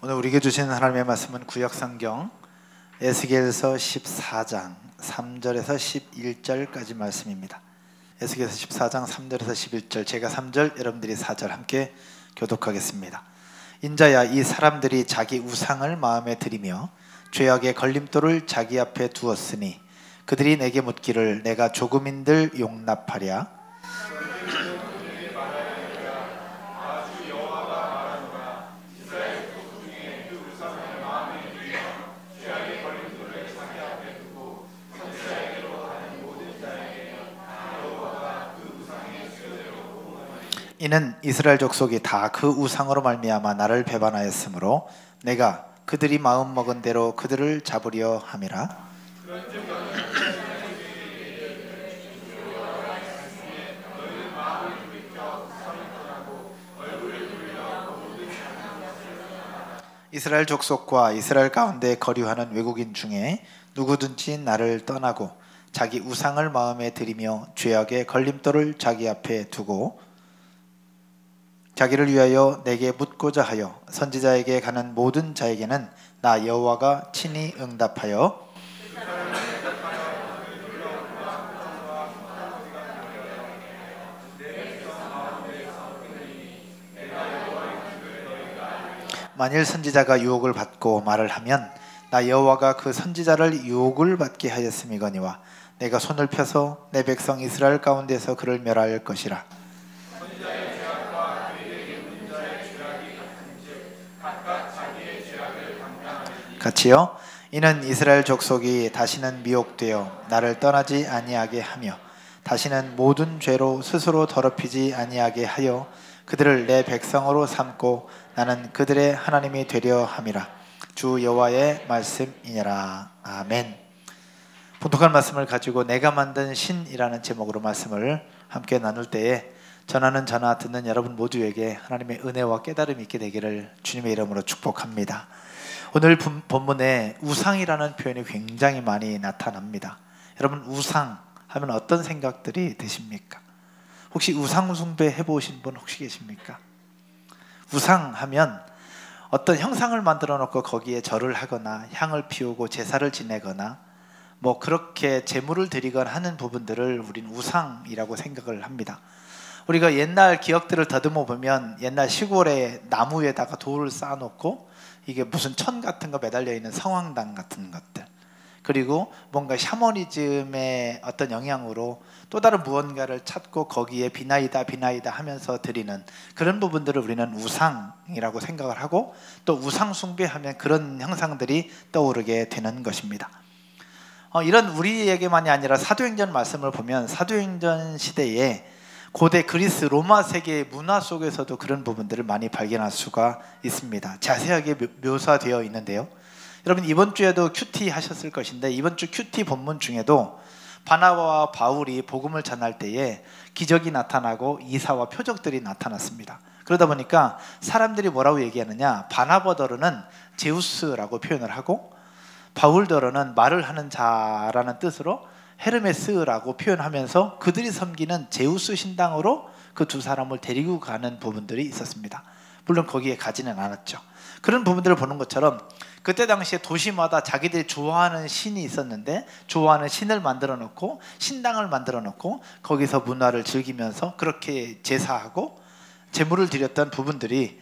오늘 우리에게 주신 하나님의 말씀은 구약성경 에스겔서 14장 3절에서 11절까지 말씀입니다. 에스겔서 14장 3절에서 11절, 제가 3절, 여러분들이 4절 함께 교독하겠습니다. 인자야, 이 사람들이 자기 우상을 마음에 들이며 죄악의 걸림돌을 자기 앞에 두었으니 그들이 내게 묻기를 내가 조금인들 용납하랴? 이는 이스라엘 족속이 다 그 우상으로 말미암아 나를 배반하였으므로 내가 그들이 마음 먹은 대로 그들을 잡으려 함이라. 이스라엘 족속과 이스라엘 가운데 거류하는 외국인 중에 누구든지 나를 떠나고 자기 우상을 마음에 들이며 죄악의 걸림돌을 자기 앞에 두고 자기를 위하여 내게 묻고자 하여 선지자에게 가는 모든 자에게는 나 여호와가 친히 응답하여 만일 선지자가 유혹을 받고 말을 하면 나 여호와가 그 선지자를 유혹을 받게 하였음이거니와 내가 손을 펴서 내 백성 이스라엘 가운데서 그를 멸할 것이라. 같이요. 이는 이스라엘 족속이 다시는 미혹되어 나를 떠나지 아니하게 하며 다시는 모든 죄로 스스로 더럽히지 아니하게 하여 그들을 내 백성으로 삼고 나는 그들의 하나님이 되려 함이라. 주 여호와의 말씀이니라. 아멘. 본독한 말씀을 가지고 내가 만든 신이라는 제목으로 말씀을 함께 나눌 때에 전하는 저나 듣는 여러분 모두에게 하나님의 은혜와 깨달음이 있게 되기를 주님의 이름으로 축복합니다. 오늘 본문에 우상이라는 표현이 굉장히 많이 나타납니다. 여러분, 우상 하면 어떤 생각들이 드십니까? 혹시 우상 숭배 해보신 분 혹시 계십니까? 우상 하면 어떤 형상을 만들어 놓고 거기에 절을 하거나 향을 피우고 제사를 지내거나 뭐 그렇게 제물을 드리거나 하는 부분들을 우리는 우상이라고 생각을 합니다. 우리가 옛날 기억들을 더듬어 보면 옛날 시골에 나무에다가 돌을 쌓아놓고 이게 무슨 천 같은 거 매달려 있는 성황당 같은 것들, 그리고 뭔가 샤머니즘의 어떤 영향으로 또 다른 무언가를 찾고 거기에 비나이다 하면서 드리는 그런 부분들을 우리는 우상이라고 생각을 하고 또 우상 숭배하면 그런 형상들이 떠오르게 되는 것입니다. 이런 우리에게만이 아니라 사도행전 말씀을 보면 사도행전 시대에 고대 그리스 로마 세계의 문화 속에서도 그런 부분들을 많이 발견할 수가 있습니다. 자세하게 묘사되어 있는데요. 여러분, 이번 주에도 큐티 하셨을 것인데 이번 주 큐티 본문 중에도 바나바와 바울이 복음을 전할 때에 기적이 나타나고 이사와 표적들이 나타났습니다. 그러다 보니까 사람들이 뭐라고 얘기하느냐, 바나바더러는 제우스라고 표현을 하고 바울더러는 말을 하는 자라는 뜻으로 헤르메스라고 표현하면서 그들이 섬기는 제우스 신당으로 그 두 사람을 데리고 가는 부분들이 있었습니다. 물론 거기에 가지는 않았죠. 그런 부분들을 보는 것처럼 그때 당시에 도시마다 자기들이 좋아하는 신이 있었는데 좋아하는 신을 만들어 놓고 신당을 만들어 놓고 거기서 문화를 즐기면서 그렇게 제사하고 제물을 드렸던 부분들이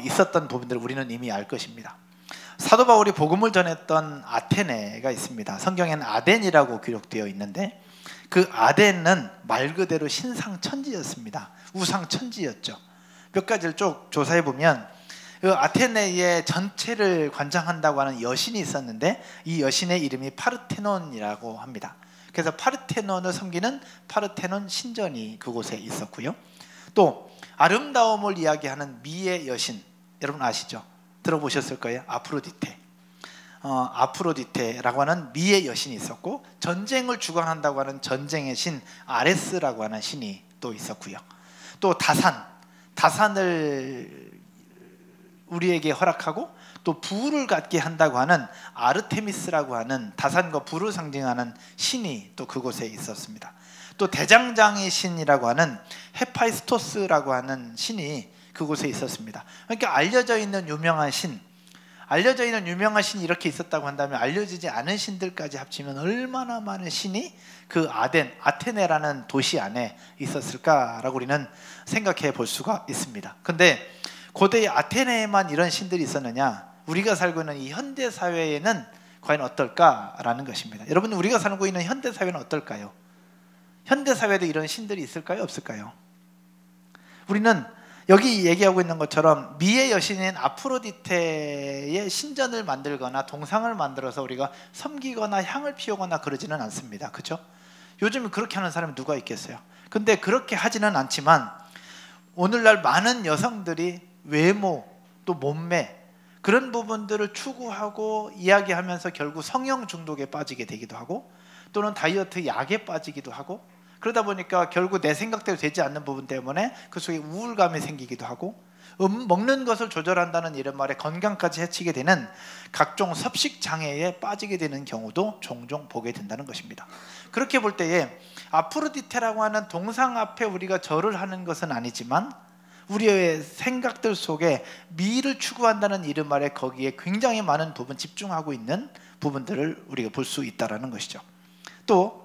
있었던 부분들을 우리는 이미 알 것입니다. 사도 바울이 복음을 전했던 아테네가 있습니다. 성경에는 아덴이라고 기록되어 있는데 그 아덴은 말 그대로 신상천지였습니다. 우상천지였죠. 몇 가지를 쭉 조사해 보면 그 아테네의 전체를 관장한다고 하는 여신이 있었는데 이 여신의 이름이 파르테논이라고 합니다. 그래서 파르테논을 섬기는 파르테논 신전이 그곳에 있었고요. 또 아름다움을 이야기하는 미의 여신, 여러분 아시죠? 들어보셨을 거예요. 아프로디테라고 하는 미의 여신이 있었고 전쟁을 주관한다고 하는 전쟁의 신 아레스라고 하는 신이 또 있었고요. 또 다산을 우리에게 허락하고 또 부를 갖게 한다고 하는 아르테미스라고 하는 다산과 부를 상징하는 신이 또 그곳에 있었습니다. 또 대장장의 신이라고 하는 헤파이스토스라고 하는 신이 그곳에 있었습니다. 그러니까 알려져 있는 유명한 신, 알려져 있는 유명한 신이 이렇게 있었다고 한다면 알려지지 않은 신들까지 합치면 얼마나 많은 신이 그 아테네라는 도시 안에 있었을까라고 우리는 생각해 볼 수가 있습니다. 근데 고대의 아테네에만 이런 신들이 있었느냐? 우리가 살고 있는 이 현대 사회에는 과연 어떨까라는 것입니다. 여러분, 우리가 살고 있는 현대 사회는 어떨까요? 현대 사회도 이런 신들이 있을까요? 없을까요? 우리는 여기 얘기하고 있는 것처럼 미의 여신인 아프로디테의 신전을 만들거나 동상을 만들어서 우리가 섬기거나 향을 피우거나 그러지는 않습니다. 그렇죠? 요즘 그렇게 하는 사람이 누가 있겠어요? 근데 그렇게 하지는 않지만 오늘날 많은 여성들이 외모 또 몸매 그런 부분들을 추구하고 이야기하면서 결국 성형 중독에 빠지게 되기도 하고 또는 다이어트 약에 빠지기도 하고 그러다 보니까 결국 내 생각대로 되지 않는 부분 때문에 그 속에 우울감이 생기기도 하고 먹는 것을 조절한다는 이런 말에 건강까지 해치게 되는 각종 섭식 장애에 빠지게 되는 경우도 종종 보게 된다는 것입니다. 그렇게 볼 때에 아프로디테라고 하는 동상 앞에 우리가 절을 하는 것은 아니지만 우리의 생각들 속에 미를 추구한다는 이름 아래 거기에 굉장히 많은 부분 집중하고 있는 부분들을 우리가 볼 수 있다는 것이죠. 또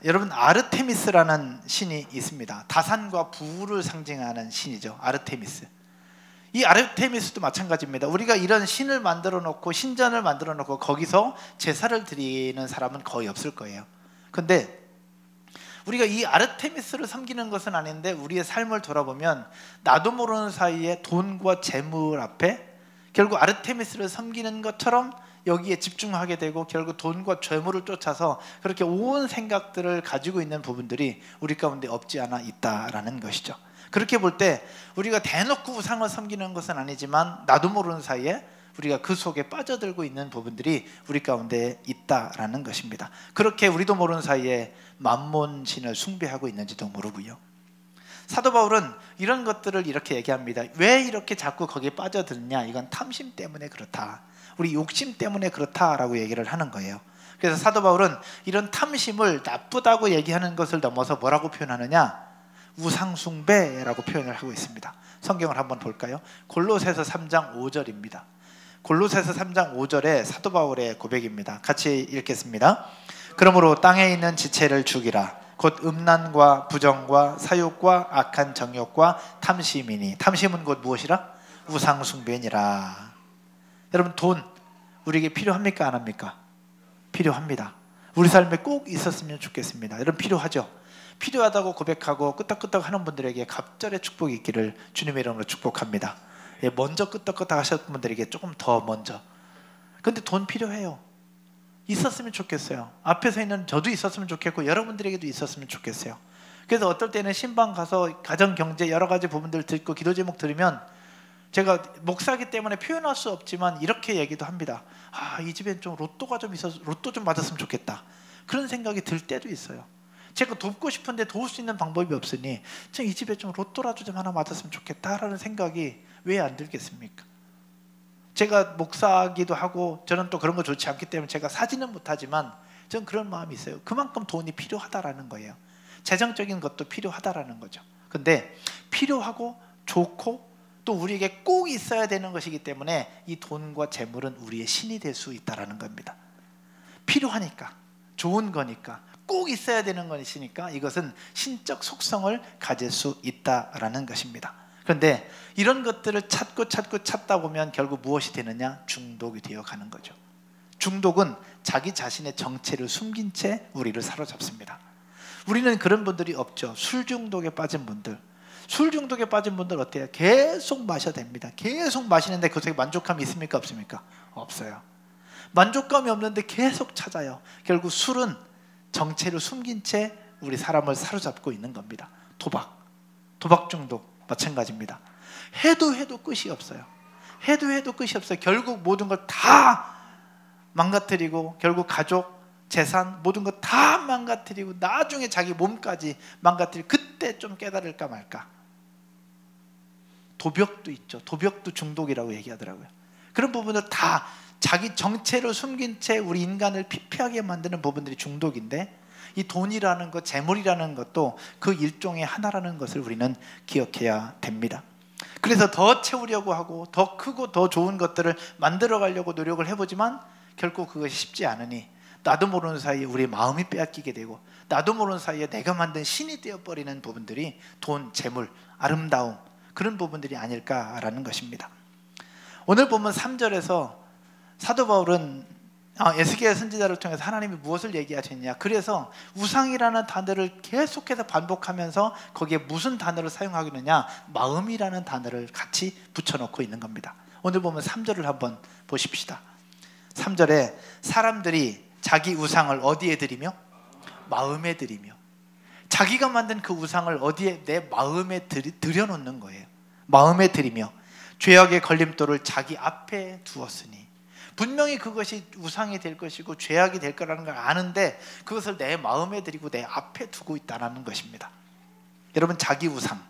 여러분, 아르테미스라는 신이 있습니다. 다산과 부를 상징하는 신이죠. 아르테미스. 이 아르테미스도 마찬가지입니다. 우리가 이런 신을 만들어 놓고 신전을 만들어 놓고 거기서 제사를 드리는 사람은 거의 없을 거예요. 근데 우리가 이 아르테미스를 섬기는 것은 아닌데 우리의 삶을 돌아보면 나도 모르는 사이에 돈과 재물 앞에 결국 아르테미스를 섬기는 것처럼 여기에 집중하게 되고 결국 돈과 재물을 쫓아서 그렇게 온 생각들을 가지고 있는 부분들이 우리 가운데 없지 않아 있다라는 것이죠. 그렇게 볼 때 우리가 대놓고 우상을 섬기는 것은 아니지만 나도 모르는 사이에 우리가 그 속에 빠져들고 있는 부분들이 우리 가운데 있다라는 것입니다. 그렇게 우리도 모르는 사이에 만몬신을 숭배하고 있는지도 모르고요. 사도 바울은 이런 것들을 이렇게 얘기합니다. 왜 이렇게 자꾸 거기에 빠져드느냐? 이건 탐심 때문에 그렇다. 우리 욕심 때문에 그렇다라고 얘기를 하는 거예요. 그래서 사도 바울은 이런 탐심을 나쁘다고 얘기하는 것을 넘어서 뭐라고 표현하느냐? 우상숭배라고 표현을 하고 있습니다. 성경을 한번 볼까요? 골로새서 3장 5절입니다. 골로새서 3장 5절에 사도 바울의 고백입니다. 같이 읽겠습니다. 그러므로 땅에 있는 지체를 죽이라. 곧 음란과 부정과 사욕과 악한 정욕과 탐심이니. 탐심은 곧 무엇이라? 우상숭배니라. 여러분, 돈 우리에게 필요합니까? 안 합니까? 필요합니다. 우리 삶에 꼭 있었으면 좋겠습니다. 여러분, 필요하죠? 필요하다고 고백하고 끄떡끄떡 하는 분들에게 갑절의 축복이 있기를 주님의 이름으로 축복합니다. 먼저 끄떡끄떡 하셨던 분들에게 조금 더 먼저. 근데 돈 필요해요. 있었으면 좋겠어요. 앞에 서 있는 저도 있었으면 좋겠고 여러분들에게도 있었으면 좋겠어요. 그래서 어떨 때는 신방 가서 가정 경제 여러 가지 부분들 듣고 기도 제목 들으면 제가 목사기 때문에 표현할 수 없지만 이렇게 얘기도 합니다. 이 집엔 좀 로또가 좀 있어서 로또 좀 받았으면 좋겠다. 그런 생각이 들 때도 있어요. 제가 돕고 싶은데 도울 수 있는 방법이 없으니 이 집에 좀 로또라도 좀 하나 받았으면 좋겠다라는 생각이 왜 안 들겠습니까? 제가 목사기도 하고 저는 또 그런 거 좋지 않기 때문에 제가 사지는 못하지만 저는 그런 마음이 있어요. 그만큼 돈이 필요하다라는 거예요. 재정적인 것도 필요하다라는 거죠. 근데 필요하고 좋고 또 우리에게 꼭 있어야 되는 것이기 때문에 이 돈과 재물은 우리의 신이 될 수 있다라는 겁니다. 필요하니까, 좋은 거니까, 꼭 있어야 되는 것이니까 이것은 신적 속성을 가질 수 있다라는 것입니다. 그런데 이런 것들을 찾다 보면 결국 무엇이 되느냐? 중독이 되어가는 거죠. 중독은 자기 자신의 정체를 숨긴 채 우리를 사로잡습니다. 우리는 그런 분들이 없죠. 술 중독에 빠진 분들. 술 중독에 빠진 분들 어때요? 계속 마셔야 됩니다. 계속 마시는데 그 속에 만족감이 있습니까? 없습니까? 없어요. 만족감이 없는데 계속 찾아요. 결국 술은 정체를 숨긴 채 우리 사람을 사로잡고 있는 겁니다. 도박 중독 마찬가지입니다. 해도 끝이 없어요. 해도 끝이 없어요. 결국 모든 걸 다 망가뜨리고 결국 가족, 재산 모든 거 다 망가뜨리고 나중에 자기 몸까지 망가뜨리고 그때 좀 깨달을까 말까. 도벽도 있죠. 도벽도 중독이라고 얘기하더라고요. 그런 부분을 다 자기 정체를 숨긴 채 우리 인간을 피폐하게 만드는 부분들이 중독인데 이 돈이라는 것, 재물이라는 것도 그 일종의 하나라는 것을 우리는 기억해야 됩니다. 그래서 더 채우려고 하고 더 크고 더 좋은 것들을 만들어 가려고 노력을 해보지만 결국 그것이 쉽지 않으니 나도 모르는 사이에 우리 마음이 빼앗기게 되고 나도 모르는 사이에 내가 만든 신이 되어버리는 부분들이 돈, 재물, 아름다움 그런 부분들이 아닐까라는 것입니다. 오늘 보면 3절에서 사도 바울은 에스겔 선지자를 통해서 하나님이 무엇을 얘기하셨냐, 그래서 우상이라는 단어를 계속해서 반복하면서 거기에 무슨 단어를 사용하겠느냐, 마음이라는 단어를 같이 붙여놓고 있는 겁니다. 오늘 보면 3절을 한번 보십시다. 3절에 사람들이 자기 우상을 어디에 드리며? 마음에 드리며. 자기가 만든 그 우상을 어디에? 내 마음에 들여놓는 거예요. 마음에 드리며 죄악의 걸림돌을 자기 앞에 두었으니. 분명히 그것이 우상이 될 것이고 죄악이 될 거라는 걸 아는데 그것을 내 마음에 드리고 내 앞에 두고 있다는 것입니다. 여러분, 자기 우상,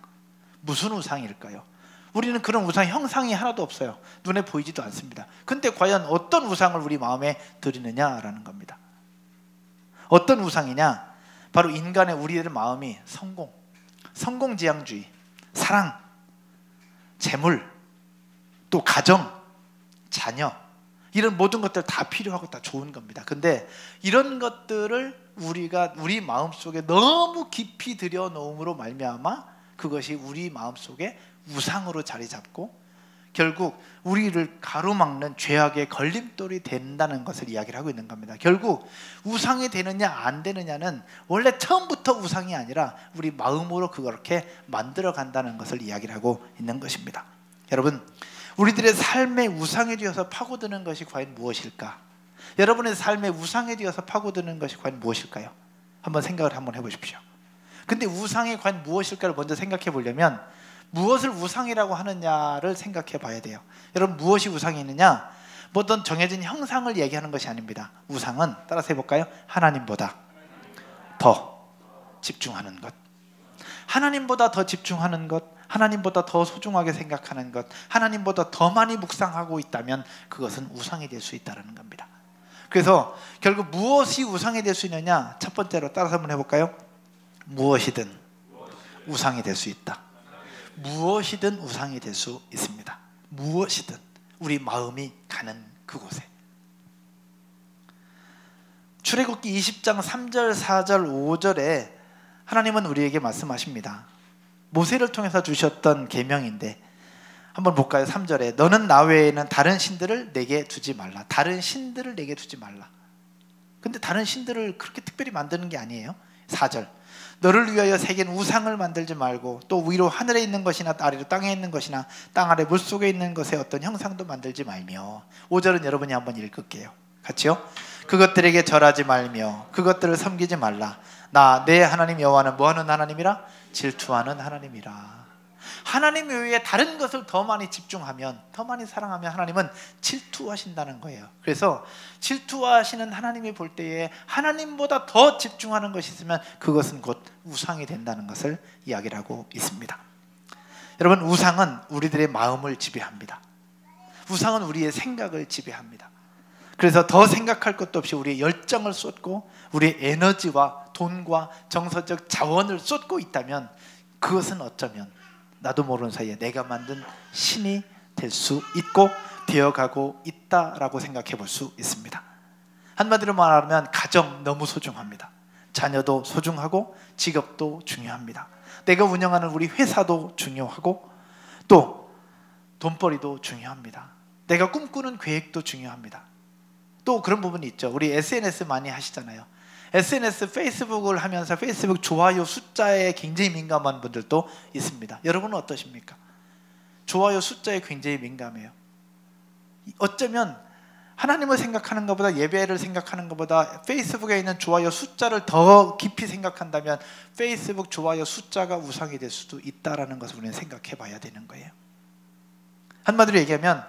무슨 우상일까요? 우리는 그런 우상 형상이 하나도 없어요. 눈에 보이지도 않습니다. 근데 과연 어떤 우상을 우리 마음에 드리느냐라는 겁니다. 어떤 우상이냐? 바로 인간의 우리들의 마음이 성공지향주의, 사랑, 재물, 또 가정, 자녀, 이런 모든 것들 다 필요하고 다 좋은 겁니다. 근데 이런 것들을 우리가 우리 마음속에 너무 깊이 들여놓음으로 말미암아 그것이 우리 마음속에 우상으로 자리 잡고 결국 우리를 가로막는 죄악의 걸림돌이 된다는 것을 이야기를 하고 있는 겁니다. 결국 우상이 되느냐 안 되느냐는 원래 처음부터 우상이 아니라 우리 마음으로 그렇게 만들어 간다는 것을 이야기를 하고 있는 것입니다. 여러분, 우리들의 삶의 우상에 뒤어서 파고드는 것이 과연 무엇일까? 여러분의 삶의 우상에 뒤어서 파고드는 것이 과연 무엇일까요? 한번 생각을 한번 해보십시오. 근데 우상이 과연 무엇일까를 먼저 생각해 보려면 무엇을 우상이라고 하느냐를 생각해 봐야 돼요. 여러분, 무엇이 우상이 있느냐? 어떤 정해진 형상을 얘기하는 것이 아닙니다. 우상은, 따라서 해볼까요? 하나님보다 더 집중하는 것, 하나님보다 더 집중하는 것, 하나님보다 더 소중하게 생각하는 것, 하나님보다 더 많이 묵상하고 있다면 그것은 우상이 될 수 있다는 겁니다. 그래서 결국 무엇이 우상이 될 수 있느냐? 첫 번째로 따라서 한번 해볼까요? 무엇이든 우상이 될 수 있다. 무엇이든 우상이 될 수 있습니다. 무엇이든 우리 마음이 가는 그곳에. 출애굽기 20장 3절, 4절, 5절에 하나님은 우리에게 말씀하십니다. 모세를 통해서 주셨던 계명인데 한번 볼까요? 3절에 너는 나 외에는 다른 신들을 내게 두지 말라. 다른 신들을 내게 두지 말라. 근데 다른 신들을 그렇게 특별히 만드는 게 아니에요. 4절 너를 위하여 새긴 우상을 만들지 말고 또 위로 하늘에 있는 것이나 아래로 땅에 있는 것이나 땅 아래 물속에 있는 것의 어떤 형상도 만들지 말며. 5절은 여러분이 한번 읽을게요. 같이요. 그것들에게 절하지 말며 그것들을 섬기지 말라. 나 내 하나님 여호와는 뭐하는 하나님이라? 질투하는 하나님이라. 하나님 외에 다른 것을 더 많이 집중하면, 더 많이 사랑하면 하나님은 질투하신다는 거예요. 그래서 질투하시는 하나님이 볼 때에 하나님보다 더 집중하는 것이 있으면 그것은 곧 우상이 된다는 것을 이야기를 하고 있습니다. 여러분, 우상은 우리들의 마음을 지배합니다. 우상은 우리의 생각을 지배합니다. 그래서 더 생각할 것도 없이 우리의 열정을 쏟고 우리의 에너지와 돈과 정서적 자원을 쏟고 있다면 그것은 어쩌면 나도 모르는 사이에 내가 만든 신이 될 수 있고 되어가고 있다라고 생각해 볼 수 있습니다. 한마디로 말하면 가정 너무 소중합니다. 자녀도 소중하고 직업도 중요합니다. 내가 운영하는 우리 회사도 중요하고 또 돈벌이도 중요합니다. 내가 꿈꾸는 계획도 중요합니다. 또 그런 부분이 있죠. 우리 SNS 많이 하시잖아요. SNS, 페이스북을 하면서 페이스북 좋아요 숫자에 굉장히 민감한 분들도 있습니다. 여러분은 어떠십니까? 좋아요 숫자에 굉장히 민감해요. 어쩌면 하나님을 생각하는 것보다, 예배를 생각하는 것보다 페이스북에 있는 좋아요 숫자를 더 깊이 생각한다면 페이스북 좋아요 숫자가 우상이 될 수도 있다는 것을 우리는 생각해 봐야 되는 거예요. 한마디로 얘기하면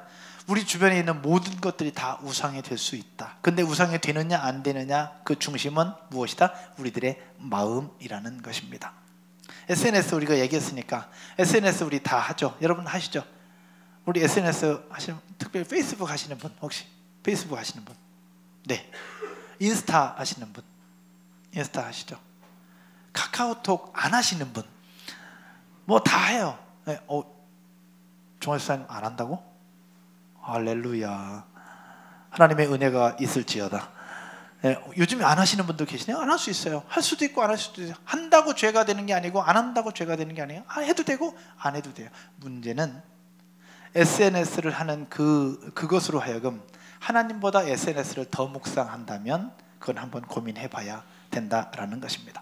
우리 주변에 있는 모든 것들이 다 우상이 될 수 있다. 근데 우상이 되느냐 안 되느냐, 그 중심은 무엇이다? 우리들의 마음이라는 것입니다. SNS 우리가 얘기했으니까 SNS 우리 다 하죠. 여러분 하시죠? 우리 SNS 하시는, 특별히 페이스북 하시는 분, 혹시 페이스북 하시는 분? 네. 인스타 하시는 분? 인스타 하시죠? 카카오톡 안 하시는 분? 뭐 다 해요. 네. 종합사님 안 한다고? 할렐루야. 하나님의 은혜가 있을지어다. 네, 요즘에 안 하시는 분도 계시네요. 안 할 수 있어요. 할 수도 있고 안 할 수도 있어요. 한다고 죄가 되는 게 아니고 안 한다고 죄가 되는 게 아니에요. 해도 되고 안 해도 돼요. 문제는 SNS를 하는 그것으로 하여금 하나님보다 SNS를 더 묵상한다면 그건 한번 고민해 봐야 된다라는 것입니다.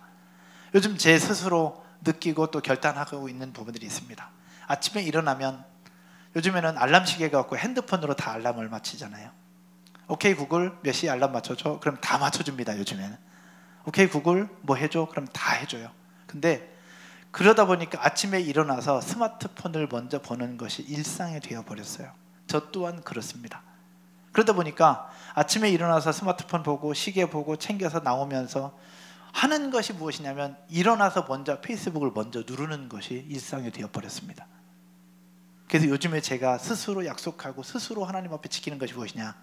요즘 제 스스로 느끼고 또 결단하고 있는 부분들이 있습니다. 아침에 일어나면 요즘에는 알람 시계가 없고 핸드폰으로 다 알람을 맞추잖아요. 오케이 구글 몇 시에 알람 맞춰줘? 그럼 다 맞춰줍니다. 요즘에는. 오케이 구글 뭐 해줘? 그럼 다 해줘요. 근데 그러다 보니까 아침에 일어나서 스마트폰을 먼저 보는 것이 일상이 되어버렸어요. 저 또한 그렇습니다. 그러다 보니까 아침에 일어나서 스마트폰 보고 시계 보고 챙겨서 나오면서 하는 것이 무엇이냐면 일어나서 먼저 페이스북을 먼저 누르는 것이 일상이 되어버렸습니다. 그래서 요즘에 제가 스스로 약속하고 스스로 하나님 앞에 지키는 것이 무엇이냐,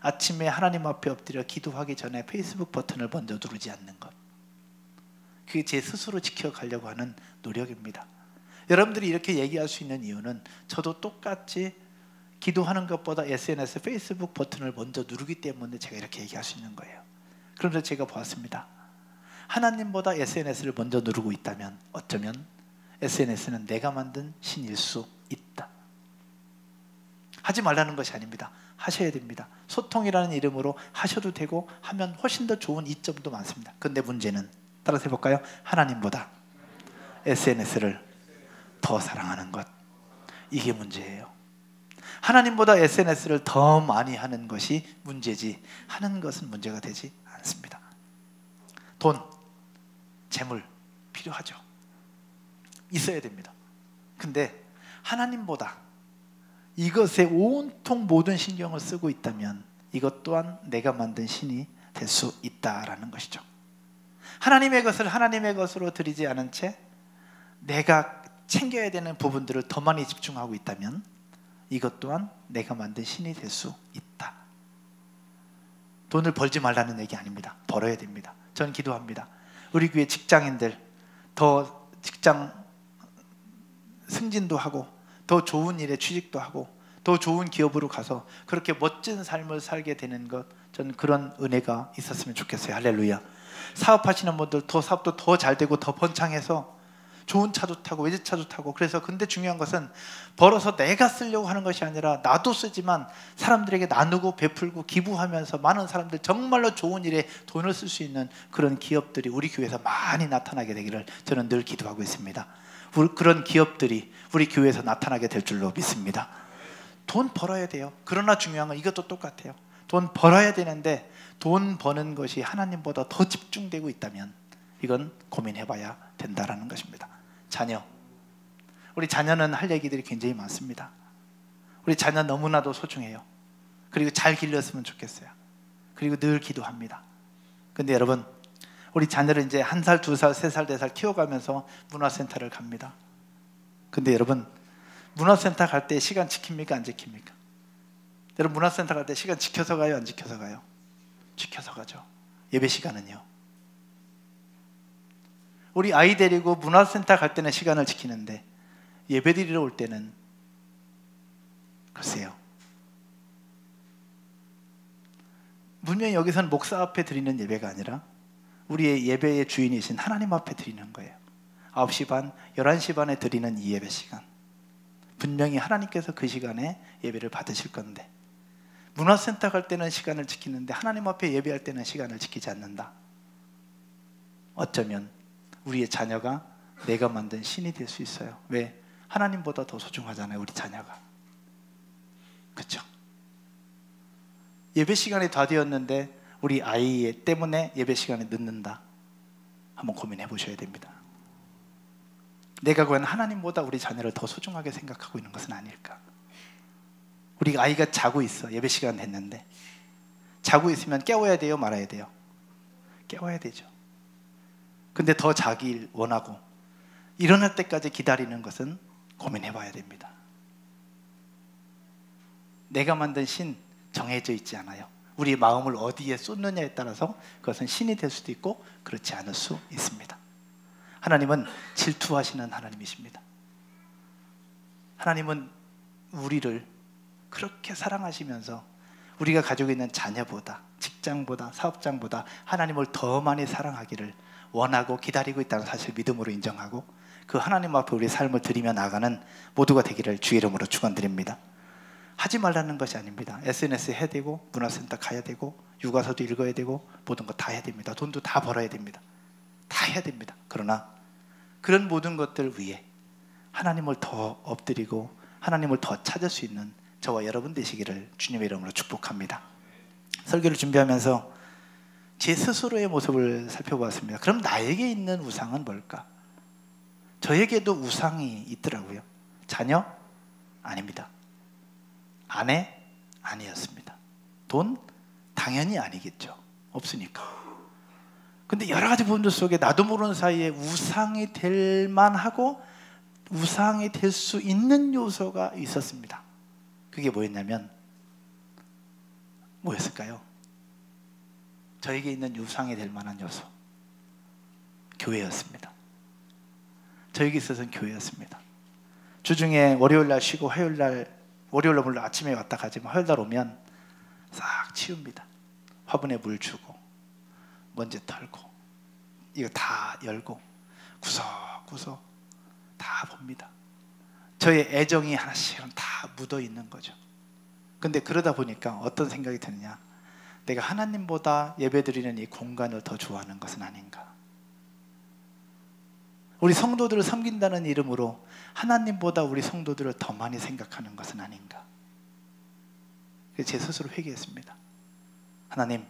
아침에 하나님 앞에 엎드려 기도하기 전에 페이스북 버튼을 먼저 누르지 않는 것. 그게 제 스스로 지켜가려고 하는 노력입니다. 여러분들이 이렇게 얘기할 수 있는 이유는 저도 똑같이 기도하는 것보다 SNS, 페이스북 버튼을 먼저 누르기 때문에 제가 이렇게 얘기할 수 있는 거예요. 그런데 제가 보았습니다. 하나님보다 SNS를 먼저 누르고 있다면 어쩌면 SNS는 내가 만든 신일 수 있다. 하지 말라는 것이 아닙니다. 하셔야 됩니다. 소통이라는 이름으로 하셔도 되고 하면 훨씬 더 좋은 이점도 많습니다. 그런데 문제는 따라서 해볼까요? 하나님보다 SNS를 더 사랑하는 것, 이게 문제예요. 하나님보다 SNS를 더 많이 하는 것이 문제지 하는 것은 문제가 되지 않습니다. 돈, 재물 필요하죠. 있어야 됩니다. 근데 하나님보다 이것에 온통 모든 신경을 쓰고 있다면 이것 또한 내가 만든 신이 될 수 있다라는 것이죠. 하나님의 것을 하나님의 것으로 드리지 않은 채 내가 챙겨야 되는 부분들을 더 많이 집중하고 있다면 이것 또한 내가 만든 신이 될 수 있다. 돈을 벌지 말라는 얘기 아닙니다. 벌어야 됩니다. 전 기도합니다. 우리 교회 직장인들 더 직장 승진도 하고 더 좋은 일에 취직도 하고 더 좋은 기업으로 가서 그렇게 멋진 삶을 살게 되는 것, 전 그런 은혜가 있었으면 좋겠어요. 할렐루야. 사업하시는 분들 더 사업도 더 잘 되고 더 번창해서 좋은 차도 타고 외제차도 타고, 그래서 근데 중요한 것은 벌어서 내가 쓰려고 하는 것이 아니라 나도 쓰지만 사람들에게 나누고 베풀고 기부하면서 많은 사람들 정말로 좋은 일에 돈을 쓸 수 있는 그런 기업들이 우리 교회에서 많이 나타나게 되기를 저는 늘 기도하고 있습니다. 그런 기업들이 우리 교회에서 나타나게 될 줄로 믿습니다. 돈 벌어야 돼요. 그러나 중요한 건 이것도 똑같아요. 돈 벌어야 되는데 돈 버는 것이 하나님보다 더 집중되고 있다면 이건 고민해봐야 된다라는 것입니다. 자녀, 우리 자녀는 할 얘기들이 굉장히 많습니다. 우리 자녀 너무나도 소중해요. 그리고 잘 길렀으면 좋겠어요. 그리고 늘 기도합니다. 근데 여러분, 우리 자녀를 이제 1살, 2살, 3살, 4살 키워가면서 문화센터를 갑니다. 근데 여러분, 문화센터 갈 때 시간 지킵니까? 안 지킵니까? 여러분, 문화센터 갈 때 시간 지켜서 가요? 안 지켜서 가요? 지켜서 가죠. 예배 시간은요? 우리 아이 데리고 문화센터 갈 때는 시간을 지키는데 예배 드리러 올 때는 글쎄요. 분명히 여기서는 목사 앞에 드리는 예배가 아니라 우리의 예배의 주인이신 하나님 앞에 드리는 거예요. 9시 반, 11시 반에 드리는 이 예배 시간, 분명히 하나님께서 그 시간에 예배를 받으실 건데 문화센터 갈 때는 시간을 지키는데 하나님 앞에 예배할 때는 시간을 지키지 않는다. 어쩌면 우리의 자녀가 내가 만든 신이 될 수 있어요. 왜? 하나님보다 더 소중하잖아요, 우리 자녀가. 그렇죠? 예배 시간이 다 되었는데 우리 아이 때문에 예배 시간이 늦는다. 한번 고민해 보셔야 됩니다. 내가 과연 하나님보다 우리 자녀를 더 소중하게 생각하고 있는 것은 아닐까? 우리 아이가 자고 있어. 예배 시간 됐는데 자고 있으면 깨워야 돼요, 말아야 돼요? 깨워야 되죠. 근데 더 자길 원하고 일어날 때까지 기다리는 것은 고민해 봐야 됩니다. 내가 만든 신 정해져 있지 않아요. 우리 마음을 어디에 쏟느냐에 따라서 그것은 신이 될 수도 있고 그렇지 않을 수 있습니다. 하나님은 질투하시는 하나님이십니다. 하나님은 우리를 그렇게 사랑하시면서 우리가 가지고 있는 자녀보다, 직장보다, 사업장보다 하나님을 더 많이 사랑하기를 원하고 기다리고 있다는 사실을 믿음으로 인정하고 그 하나님 앞에 우리의 삶을 드리며 나가는 모두가 되기를 주의 이름으로 축원드립니다. 하지 말라는 것이 아닙니다. SNS 해야 되고 문화센터 가야 되고 육아서도 읽어야 되고 모든 거 다 해야 됩니다. 돈도 다 벌어야 됩니다. 다 해야 됩니다. 그러나 그런 모든 것들 위에 하나님을 더 엎드리고 하나님을 더 찾을 수 있는 저와 여러분 되시기를 주님의 이름으로 축복합니다. 설교를 준비하면서 제 스스로의 모습을 살펴보았습니다. 그럼 나에게 있는 우상은 뭘까? 저에게도 우상이 있더라고요. 자녀? 아닙니다. 아내? 아니었습니다. 돈? 당연히 아니겠죠. 없으니까. 근데 여러 가지 부분들 속에 나도 모르는 사이에 우상이 될 만하고 우상이 될 수 있는 요소가 있었습니다. 그게 뭐였냐면 뭐였을까요? 저에게 있는 우상이 될 만한 요소, 교회였습니다. 저에게 있어서는 교회였습니다. 주중에 월요일날 쉬고 화요일날, 월요일날 물론 아침에 왔다 가지만 화요일날 오면 싹 치웁니다. 화분에 물 주고 먼지 털고 이거 다 열고 구석구석 다 봅니다. 저의 애정이 하나씩은 다 묻어 있는 거죠. 근데 그러다 보니까 어떤 생각이 드느냐, 내가 하나님보다 예배드리는 이 공간을 더 좋아하는 것은 아닌가. 우리 성도들을 섬긴다는 이름으로 하나님보다 우리 성도들을 더 많이 생각하는 것은 아닌가. 제 스스로 회개했습니다. 하나님,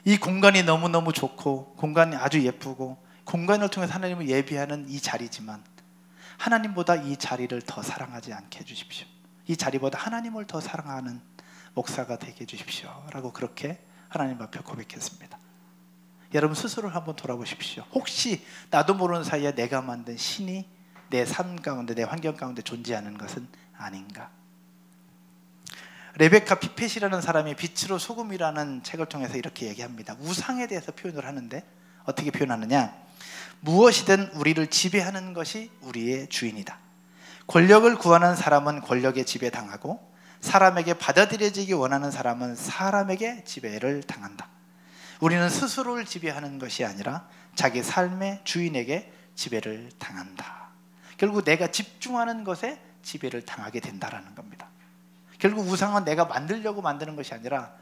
이 공간이 너무너무 좋고 공간이 아주 예쁘고 공간을 통해서 하나님을 예배하는 이 자리지만 하나님보다 이 자리를 더 사랑하지 않게 해주십시오. 이 자리보다 하나님을 더 사랑하는 목사가 되게 해주십시오 라고 그렇게 하나님 앞에 고백했습니다. 여러분 스스로를 한번 돌아보십시오. 혹시 나도 모르는 사이에 내가 만든 신이 내 삶 가운데, 내 환경 가운데 존재하는 것은 아닌가. 레베카 피펫이라는 사람이 빛으로 소금이라는 책을 통해서 이렇게 얘기합니다. 우상에 대해서 표현을 하는데 어떻게 표현하느냐, 무엇이든 우리를 지배하는 것이 우리의 주인이다. 권력을 구하는 사람은 권력에 지배당하고 사람에게 받아들여지기 원하는 사람은 사람에게 지배를 당한다. 우리는 스스로를 지배하는 것이 아니라 자기 삶의 주인에게 지배를 당한다. 결국 내가 집중하는 것에 지배를 당하게 된다라는 겁니다. 결국 우상은 내가 만들려고 만드는 것이 아니라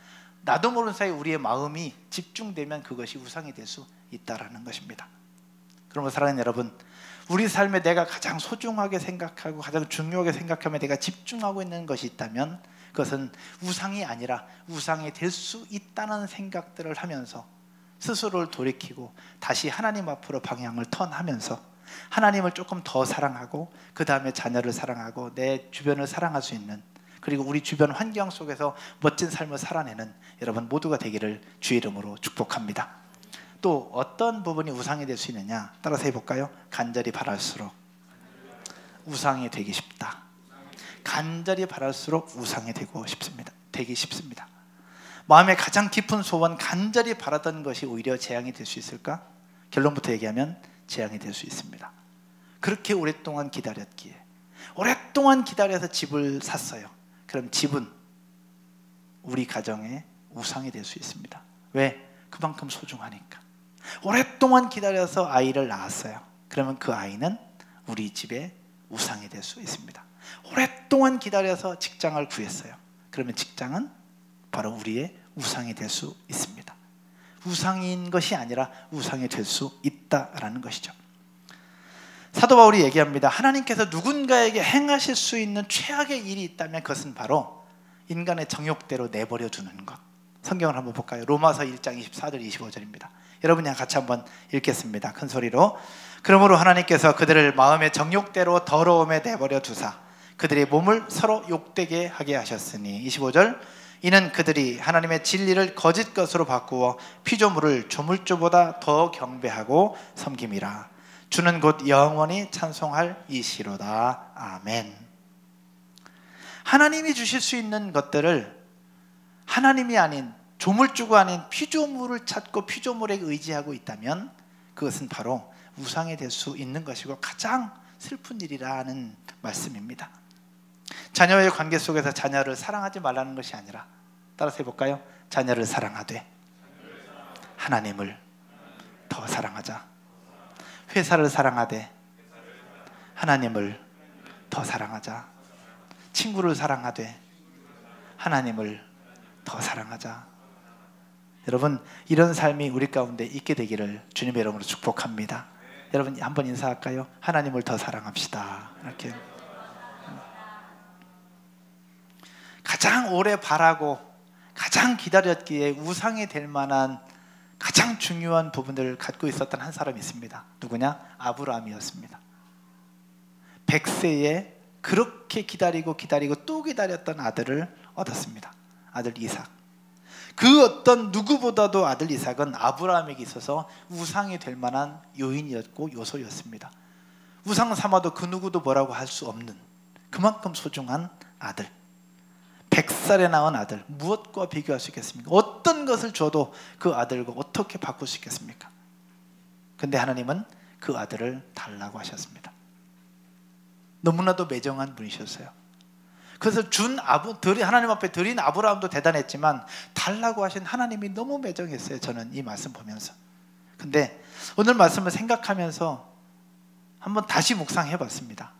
나도 모르는 사이 우리의 마음이 집중되면 그것이 우상이 될 수 있다라는 것입니다. 그러므로 사랑하는 여러분, 우리 삶에 내가 가장 소중하게 생각하고 가장 중요하게 생각하며 내가 집중하고 있는 것이 있다면 그것은 우상이 아니라 우상이 될 수 있다는 생각들을 하면서 스스로를 돌이키고 다시 하나님 앞으로 방향을 턴하면서 하나님을 조금 더 사랑하고 그 다음에 자녀를 사랑하고 내 주변을 사랑할 수 있는, 그리고 우리 주변 환경 속에서 멋진 삶을 살아내는 여러분 모두가 되기를 주의 이름으로 축복합니다. 또 어떤 부분이 우상이 될 수 있느냐, 따라서 해볼까요? 간절히 바랄수록 우상이 되기 쉽다. 간절히 바랄수록 우상이 되기 쉽습니다. 마음의 가장 깊은 소원, 간절히 바라던 것이 오히려 재앙이 될 수 있을까? 결론부터 얘기하면 재앙이 될 수 있습니다. 그렇게 오랫동안 기다렸기에, 오랫동안 기다려서 집을 샀어요. 그럼 집은 우리 가정의 우상이 될 수 있습니다. 왜? 그만큼 소중하니까. 오랫동안 기다려서 아이를 낳았어요. 그러면 그 아이는 우리 집의 우상이 될 수 있습니다. 오랫동안 기다려서 직장을 구했어요. 그러면 직장은 바로 우리의 우상이 될 수 있습니다. 우상인 것이 아니라 우상이 될 수 있다라는 것이죠. 사도 바울이 얘기합니다. 하나님께서 누군가에게 행하실 수 있는 최악의 일이 있다면 그것은 바로 인간의 정욕대로 내버려 두는 것. 성경을 한번 볼까요? 로마서 1장 24절 25절입니다. 여러분이랑 같이 한번 읽겠습니다. 큰 소리로. 그러므로 하나님께서 그들을 마음의 정욕대로 더러움에 내버려 두사 그들의 몸을 서로 욕되게 하게 하셨으니, 25절, 이는 그들이 하나님의 진리를 거짓 것으로 바꾸어 피조물을 조물주보다 더 경배하고 섬김이라. 주는 곧 영원히 찬송할 이시로다. 아멘. 하나님이 주실 수 있는 것들을 하나님이 아닌, 조물주가 아닌 피조물을 찾고 피조물에 의지하고 있다면 그것은 바로 우상이 될 수 있는 것이고 가장 슬픈 일이라는 말씀입니다. 자녀의 관계 속에서 자녀를 사랑하지 말라는 것이 아니라, 따라서 해볼까요? 자녀를 사랑하되 하나님을 더 사랑하자. 회사를 사랑하되 하나님을 더 사랑하자. 친구를 사랑하되 하나님을 더 사랑하자. 여러분, 이런 삶이 우리 가운데 있게 되기를 주님의 이름으로 축복합니다. 여러분, 한번 인사할까요? 하나님을 더 사랑합시다. 이렇게 가장 오래 바라고 가장 기다렸기에 우상이 될 만한 가장 중요한 부분들을 갖고 있었던 한 사람이 있습니다. 누구냐? 아브라함이었습니다. 100세에 그렇게 기다리고 또 기다렸던 아들을 얻었습니다. 아들 이삭. 그 어떤 누구보다도 아들 이삭은 아브라함에게 있어서 우상이 될 만한 요인이었고 요소였습니다. 우상 삼아도 그 누구도 뭐라고 할 수 없는 그만큼 소중한 아들. 100살에 낳은 아들, 무엇과 비교할 수 있겠습니까? 어떤 것을 줘도 그 아들과 어떻게 바꿀 수 있겠습니까? 근데 하나님은 그 아들을 달라고 하셨습니다. 너무나도 매정한 분이셨어요. 그래서 하나님 앞에 드린 아브라함도 대단했지만 달라고 하신 하나님이 너무 매정했어요. 저는 이 말씀 보면서. 근데 오늘 말씀을 생각하면서 한번 다시 묵상해 봤습니다.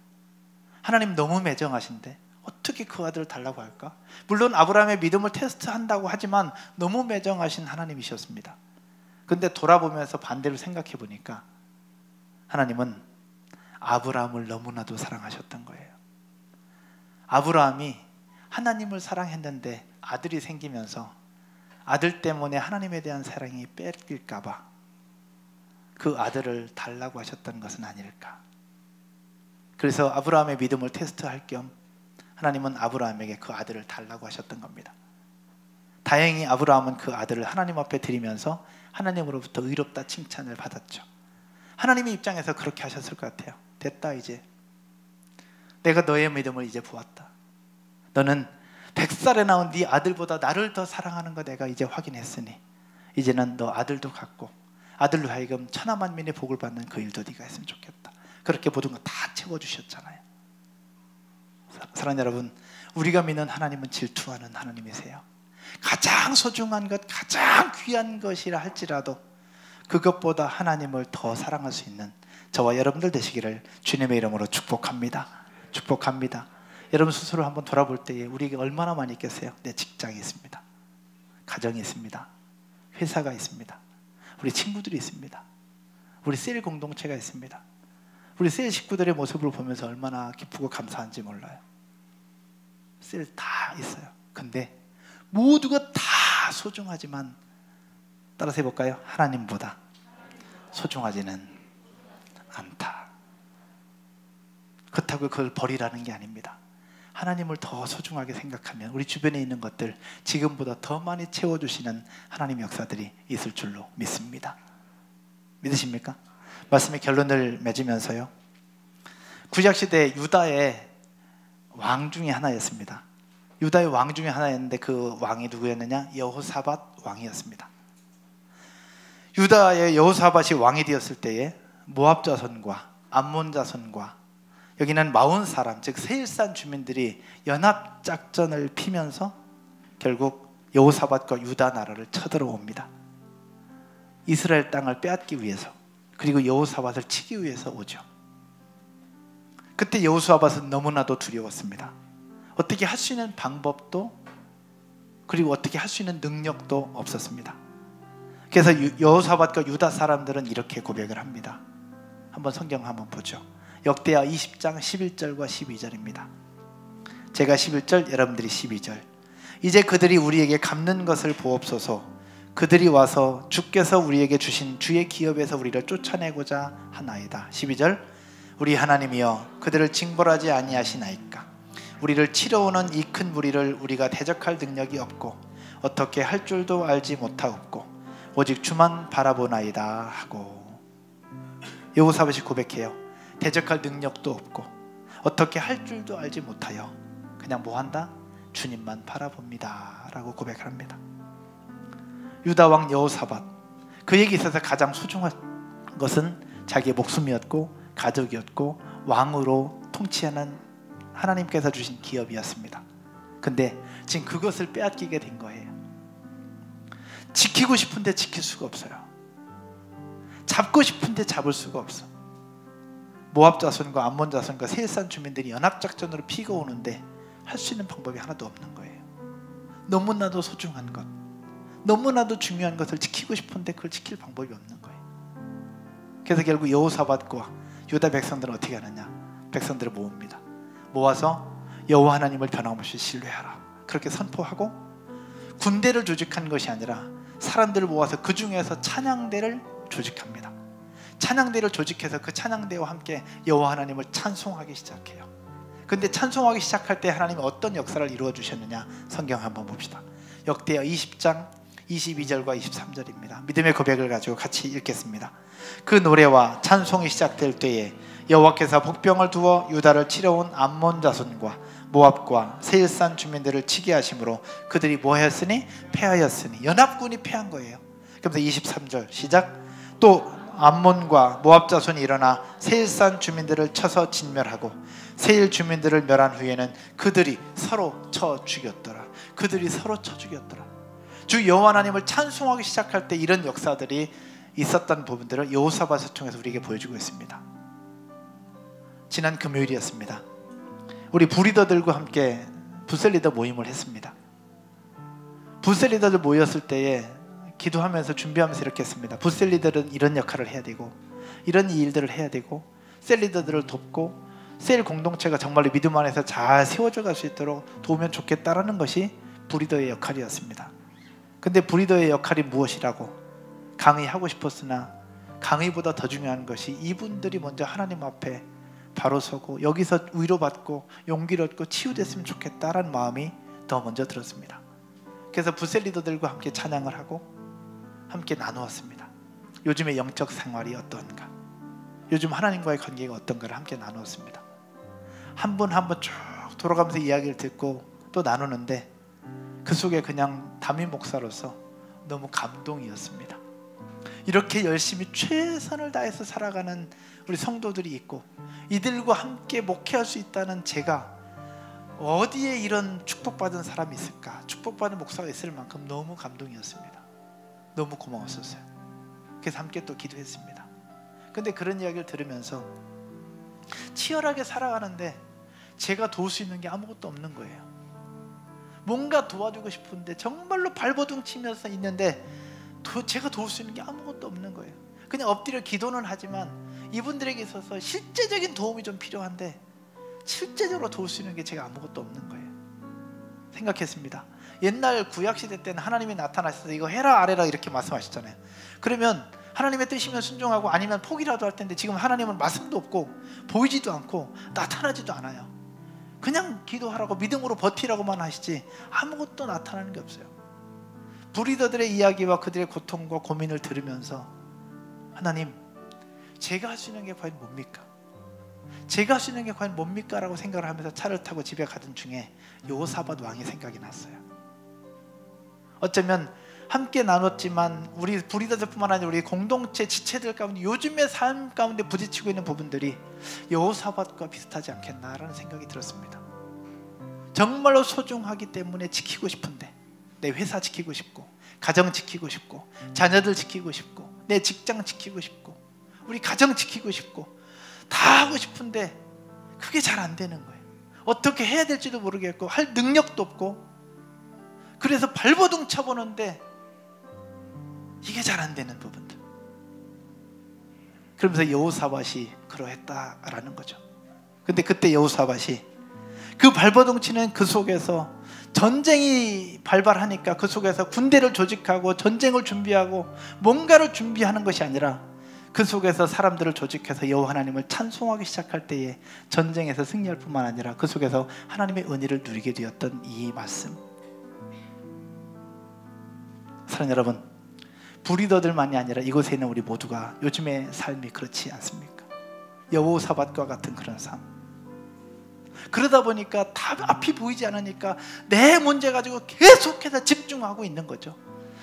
하나님 너무 매정하신데 어떻게 그 아들을 달라고 할까? 물론 아브라함의 믿음을 테스트한다고 하지만 너무 매정하신 하나님이셨습니다. 근데 돌아보면서 반대로 생각해 보니까 하나님은 아브라함을 너무나도 사랑하셨던 거예요. 아브라함이 하나님을 사랑했는데 아들이 생기면서 아들 때문에 하나님에 대한 사랑이 뺏길까 봐 그 아들을 달라고 하셨던 것은 아닐까. 그래서 아브라함의 믿음을 테스트할 겸 하나님은 아브라함에게 그 아들을 달라고 하셨던 겁니다. 다행히 아브라함은 그 아들을 하나님 앞에 드리면서 하나님으로부터 의롭다 칭찬을 받았죠. 하나님의 입장에서 그렇게 하셨을 것 같아요. 됐다, 이제 내가 너의 믿음을 이제 보았다. 너는 100살에 낳은 네 아들보다 나를 더 사랑하는 거 내가 이제 확인했으니 이제는 너 아들도 갖고 아들로 하여금 천하만민의 복을 받는 그 일도 네가 했으면 좋겠다. 그렇게 모든 거 다 채워주셨잖아요. 사랑하는 여러분, 우리가 믿는 하나님은 질투하는 하나님이세요. 가장 소중한 것, 가장 귀한 것이라 할지라도 그것보다 하나님을 더 사랑할 수 있는 저와 여러분들 되시기를 주님의 이름으로 축복합니다. 축복합니다. 여러분 스스로 한번 돌아볼 때에 우리에게 얼마나 많이 있겠어요? 내 직장이 있습니다. 가정이 있습니다. 회사가 있습니다. 우리 친구들이 있습니다. 우리 셀 공동체가 있습니다. 우리 셀 식구들의 모습을 보면서 얼마나 기쁘고 감사한지 몰라요. 셀 다 있어요. 근데 모두가 다 소중하지만 따라서 해볼까요? 하나님보다 소중하지는 않다. 그렇다고 그걸 버리라는 게 아닙니다. 하나님을 더 소중하게 생각하면 우리 주변에 있는 것들 지금보다 더 많이 채워주시는 하나님의 역사들이 있을 줄로 믿습니다. 믿으십니까? 말씀의 결론을 맺으면서요, 구약시대 유다의 왕 중에 하나였습니다. 유다의 왕 중에 하나였는데 그 왕이 누구였느냐? 여호사밧 왕이었습니다. 유다의 여호사밧이 왕이 되었을 때에 모압 자손과 암몬 자손과 여기는 마온 사람, 즉 세일산 주민들이 연합작전을 피면서 결국 여호사밧과 유다 나라를 쳐들어옵니다. 이스라엘 땅을 빼앗기 위해서, 그리고 여호사밧을 치기 위해서 오죠. 그때 여호사밧은 너무나도 두려웠습니다. 어떻게 할 수 있는 방법도, 그리고 어떻게 할 수 있는 능력도 없었습니다. 그래서 여호사밧과 유다 사람들은 이렇게 고백을 합니다. 한번 성경 한번 보죠. 역대하 20장 11절과 12절입니다. 제가 11절, 여러분들이 12절. 이제 그들이 우리에게 갚는 것을 보옵소서. 그들이 와서 주께서 우리에게 주신 주의 기업에서 우리를 쫓아내고자 하나이다. 12절. 우리 하나님이여, 그들을 징벌하지 아니하시나이까. 우리를 치러오는 이 큰 무리를 우리가 대적할 능력이 없고 어떻게 할 줄도 알지 못하옵고 오직 주만 바라보나이다 하고. 여호사밧이 고백해요. 대적할 능력도 없고 어떻게 할 줄도 알지 못하여 그냥 뭐한다? 주님만 바라봅니다 라고 고백을 합니다. 유다왕 여호사밧, 그에게 있어서 가장 소중한 것은 자기의 목숨이었고 가족이었고 왕으로 통치하는 하나님께서 주신 기업이었습니다. 근데 지금 그것을 빼앗기게 된 거예요. 지키고 싶은데 지킬 수가 없어요. 잡고 싶은데 잡을 수가 없어. 모압 자손과 암몬 자손과 세일산 주민들이 연합작전으로 피고 오는데 할 수 있는 방법이 하나도 없는 거예요. 너무나도 소중한 것, 너무나도 중요한 것을 지키고 싶은데 그걸 지킬 방법이 없는 거예요. 그래서 결국 여호사밧과 유다 백성들은 어떻게 하느냐, 백성들을 모읍니다. 모아서 여호와 하나님을 변함없이 신뢰하라, 그렇게 선포하고, 군대를 조직한 것이 아니라 사람들을 모아서 그 중에서 찬양대를 조직합니다. 찬양대를 조직해서 그 찬양대와 함께 여호와 하나님을 찬송하기 시작해요. 근데 찬송하기 시작할 때 하나님이 어떤 역사를 이루어 주셨느냐, 성경 한번 봅시다. 역대하 20장 22절과 23절입니다. 믿음의 고백을 가지고 같이 읽겠습니다. 그 노래와 찬송이 시작될 때에 여호와께서 복병을 두어 유다를 치러온 암몬 자손과 모압과 세일산 주민들을 치게 하심으로 그들이 뭐 하였으니? 패하였으니. 연합군이 패한 거예요. 그래서 23절 시작. 또 암몬과 모압 자손이 일어나 세일산 주민들을 쳐서 진멸하고 세일 주민들을 멸한 후에는 그들이 서로 쳐 죽였더라. 그들이 서로 쳐 죽였더라. 주 여호와 하나님을 찬송하기 시작할 때 이런 역사들이 있었던 부분들을 여호사밧을 통해서 우리에게 보여주고 있습니다. 지난 금요일이었습니다. 우리 부리더들과 함께 붓셀리더 모임을 했습니다. 붓셀리더들 모였을 때에 기도하면서 준비하면서 이렇게 했습니다. 붓셀리더는 이런 역할을 해야 되고 이런 일들을 해야 되고 셀리더들을 돕고 셀 공동체가 정말로 믿음 안에서 잘 세워져 갈 수 있도록 도우면 좋겠다라는 것이 부리더의 역할이었습니다. 근데 부리더의 역할이 무엇이라고 강의하고 싶었으나 강의보다 더 중요한 것이 이분들이 먼저 하나님 앞에 바로 서고 여기서 위로받고 용기를 얻고 치유됐으면 좋겠다라는 마음이 더 먼저 들었습니다. 그래서 붓셀리더들과 함께 찬양을 하고 함께 나누었습니다. 요즘의 영적 생활이 어떤가, 요즘 하나님과의 관계가 어떤가를 함께 나누었습니다. 한 분 한 분 쭉 돌아가면서 이야기를 듣고 또 나누는데 그 속에 그냥 담임 목사로서 너무 감동이었습니다. 이렇게 열심히 최선을 다해서 살아가는 우리 성도들이 있고 이들과 함께 목회할 수 있다는 제가 어디에 이런 축복받은 사람이 있을까, 축복받은 목사가 있을 만큼 너무 감동이었습니다. 너무 고마웠었어요. 그래서 함께 또 기도했습니다. 근데 그런 이야기를 들으면서 치열하게 살아가는데 제가 도울 수 있는 게 아무것도 없는 거예요. 뭔가 도와주고 싶은데 정말로 발버둥 치면서 있는데 제가 도울 수 있는 게 아무것도 없는 거예요. 그냥 엎드려 기도는 하지만 이분들에게 있어서 실제적인 도움이 좀 필요한데 실제적으로 도울 수 있는 게 제가 아무것도 없는 거예요. 생각했습니다. 옛날 구약시대 때는 하나님이 나타나셔서 이거 해라 아래라 이렇게 말씀하셨잖아요. 그러면 하나님의 뜻이면 순종하고 아니면 포기라도 할 텐데 지금 하나님은 말씀도 없고 보이지도 않고 나타나지도 않아요. 그냥 기도하라고 믿음으로 버티라고만 하시지 아무것도 나타나는 게 없어요. 부리더들의 이야기와 그들의 고통과 고민을 들으면서 하나님, 제가 할 수 있는 게 과연 뭡니까? 제가 할 수 있는 게 과연 뭡니까? 라고 생각을 하면서 차를 타고 집에 가던 중에 여호사밧 왕이 생각이 났어요. 어쩌면 함께 나눴지만 우리 부리더들뿐만 아니라 우리 공동체 지체들 가운데 요즘의 삶 가운데 부딪히고 있는 부분들이 여호사밧과 비슷하지 않겠나라는 생각이 들었습니다. 정말로 소중하기 때문에 지키고 싶은데 내 회사 지키고 싶고 가정 지키고 싶고 자녀들 지키고 싶고 내 직장 지키고 싶고 우리 가정 지키고 싶고 다 하고 싶은데 그게 잘 안 되는 거예요. 어떻게 해야 될지도 모르겠고 할 능력도 없고 그래서 발버둥 쳐보는데 이게 잘 안 되는 부분들. 그러면서 여호사밧이 그러했다라는 거죠. 근데 그때 여호사밧이 그 발버둥 치는 그 속에서 전쟁이 발발하니까 그 속에서 군대를 조직하고 전쟁을 준비하고 뭔가를 준비하는 것이 아니라 그 속에서 사람들을 조직해서 여호와 하나님을 찬송하기 시작할 때에 전쟁에서 승리할 뿐만 아니라 그 속에서 하나님의 은혜를 누리게 되었던 이 말씀. 사랑하는 여러분, 부리더들만이 아니라 이곳에 있는 우리 모두가 요즘의 삶이 그렇지 않습니까? 여호사밧과 같은 그런 삶. 그러다 보니까 답 앞이 보이지 않으니까 내 문제 가지고 계속해서 집중하고 있는 거죠.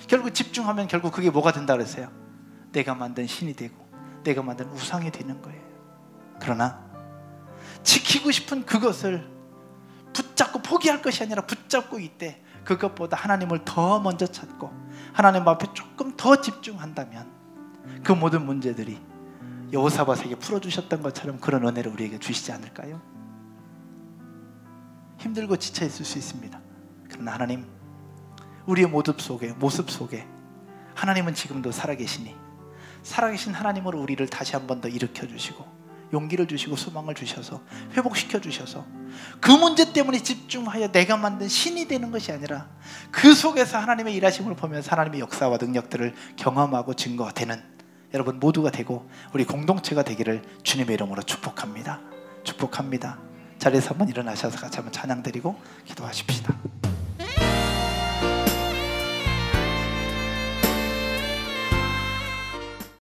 결국 집중하면 결국 그게 뭐가 된다 그랬어요? 내가 만든 신이 되고 내가 만든 우상이 되는 거예요. 그러나 지키고 싶은 그것을 붙잡고 포기할 것이 아니라 붙잡고 있대. 그것보다 하나님을 더 먼저 찾고 하나님 앞에 조금 더 집중한다면 그 모든 문제들이 여호사밧에게 풀어주셨던 것처럼 그런 은혜를 우리에게 주시지 않을까요? 힘들고 지쳐 있을 수 있습니다. 그러나 하나님, 우리의 모습 속에 하나님은 지금도 살아계시니 살아계신 하나님으로 우리를 다시 한 번 더 일으켜 주시고 용기를 주시고 소망을 주셔서 회복시켜 주셔서 그 문제 때문에 집중하여 내가 만든 신이 되는 것이 아니라 그 속에서 하나님의 일하심을 보면서 하나님의 역사와 능력들을 경험하고 증거되는 여러분 모두가 되고 우리 공동체가 되기를 주님의 이름으로 축복합니다. 축복합니다. 자리에서 한번 일어나셔서 같이 한번 찬양 드리고 기도하십시다.